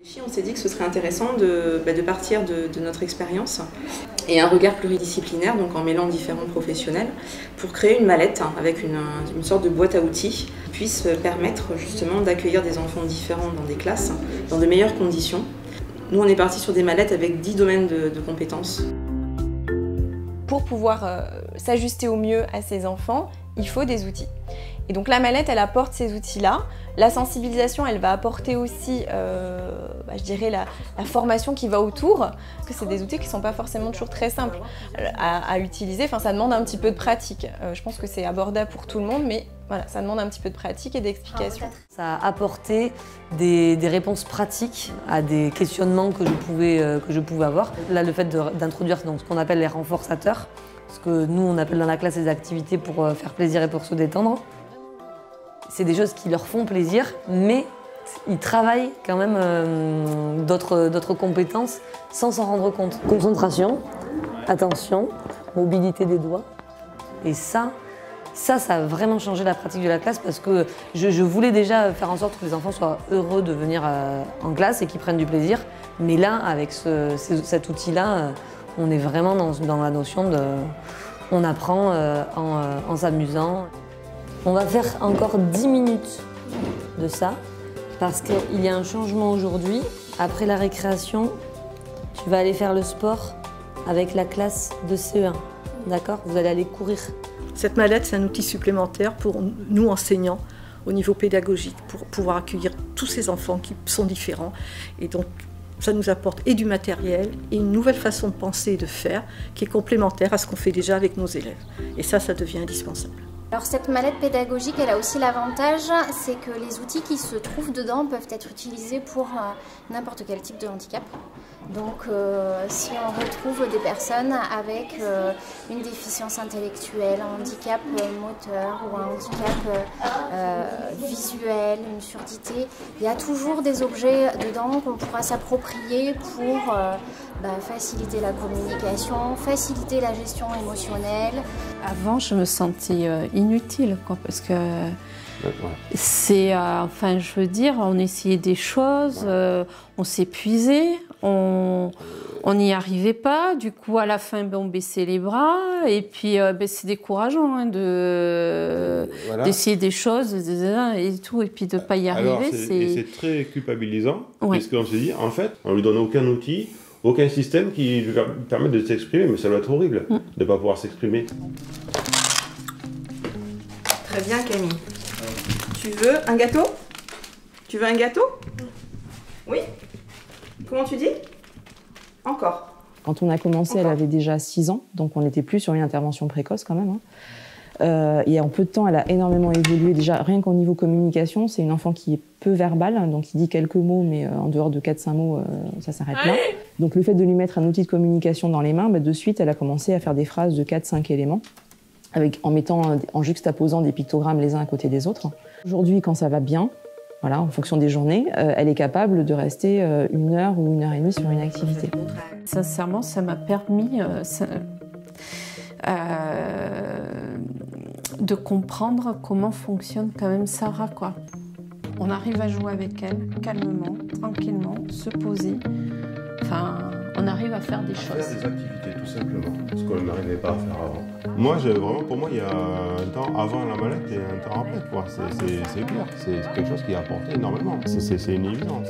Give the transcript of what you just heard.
On s'est dit que ce serait intéressant de partir de notre expérience et un regard pluridisciplinaire, donc en mêlant différents professionnels, pour créer une mallette avec une sorte de boîte à outils qui puisse permettre justement d'accueillir des enfants différents dans des classes, dans de meilleures conditions. Nous, on est parti sur des mallettes avec 10 domaines de compétences. Pour pouvoir s'ajuster au mieux à ces enfants, il faut des outils. Et donc la mallette, elle apporte ces outils-là. La sensibilisation, elle va apporter aussi, je dirais, la formation qui va autour. Parce que c'est des outils qui ne sont pas forcément toujours très simples à utiliser. Enfin, ça demande un petit peu de pratique. Je pense que c'est abordable pour tout le monde, mais voilà, ça demande un petit peu de pratique et d'explication. Ça a apporté des réponses pratiques à des questionnements que je pouvais avoir. Là, le fait d'introduire ce qu'on appelle les renforçateurs, ce que nous, on appelle dans la classe des activités pour faire plaisir et pour se détendre. C'est des choses qui leur font plaisir, mais ils travaillent quand même d'autres compétences sans s'en rendre compte. Concentration, attention, mobilité des doigts. Et ça a vraiment changé la pratique de la classe parce que je voulais déjà faire en sorte que les enfants soient heureux de venir en classe et qu'ils prennent du plaisir. Mais là, avec cet outil-là, on est vraiment dans la notion de... On apprend en s'amusant. On va faire encore 10 minutes de ça parce qu'il y a un changement aujourd'hui. Après la récréation, tu vas aller faire le sport avec la classe de CE1. D'accord? Vous allez aller courir. Cette mallette, c'est un outil supplémentaire pour nous enseignants au niveau pédagogique, pour pouvoir accueillir tous ces enfants qui sont différents. Et donc, ça nous apporte et du matériel et une nouvelle façon de penser et de faire qui est complémentaire à ce qu'on fait déjà avec nos élèves. Et ça devient indispensable. Alors cette mallette pédagogique, elle a aussi l'avantage, c'est que les outils qui se trouvent dedans peuvent être utilisés pour n'importe quel type de handicap. Donc si on retrouve des personnes avec une déficience intellectuelle, un handicap moteur ou un handicap visuel, une surdité, il y a toujours des objets dedans qu'on pourra s'approprier pour faciliter la communication, faciliter la gestion émotionnelle. Avant, je me sentais inutile, parce que c'est, je veux dire, on essayait des choses, on s'épuisait, on n'y arrivait pas. Du coup, à la fin, on baissait les bras, et puis c'est décourageant d'essayer des choses et tout, et puis de ne pas y arriver. Alors, c'est très culpabilisant, parce qu'on se dit, en fait, on lui donne aucun outil, aucun système qui lui permette de s'exprimer, mais ça doit être horrible de ne pas pouvoir s'exprimer. Très bien, Camille. Tu veux un gâteau? Tu veux un gâteau? Oui? Comment tu dis? Encore. Quand on a commencé, elle avait déjà 6 ans, donc on n'était plus sur une intervention précoce quand même. Et en peu de temps, elle a énormément évolué. Déjà, rien qu'au niveau communication, c'est une enfant qui est peu verbale, donc il dit quelques mots, mais en dehors de 4-5 mots, ça s'arrête là. Donc le fait de lui mettre un outil de communication dans les mains, de suite, elle a commencé à faire des phrases de 4-5 éléments, en juxtaposant des pictogrammes les uns à côté des autres. Aujourd'hui, quand ça va bien, voilà, en fonction des journées, elle est capable de rester 1 heure ou 1 heure et demie sur une activité. Sincèrement, ça m'a permis de comprendre comment fonctionne quand même Sarah, quoi. On arrive à jouer avec elle calmement, tranquillement, se poser. On arrive à faire des choses. Faire des activités, tout simplement, ce qu'on n'arrivait pas à faire avant. Moi, pour moi, il y a un temps avant la mallette et un temps après, quoi. C'est clair, c'est quelque chose qui a apporté énormément. C'est une évidence.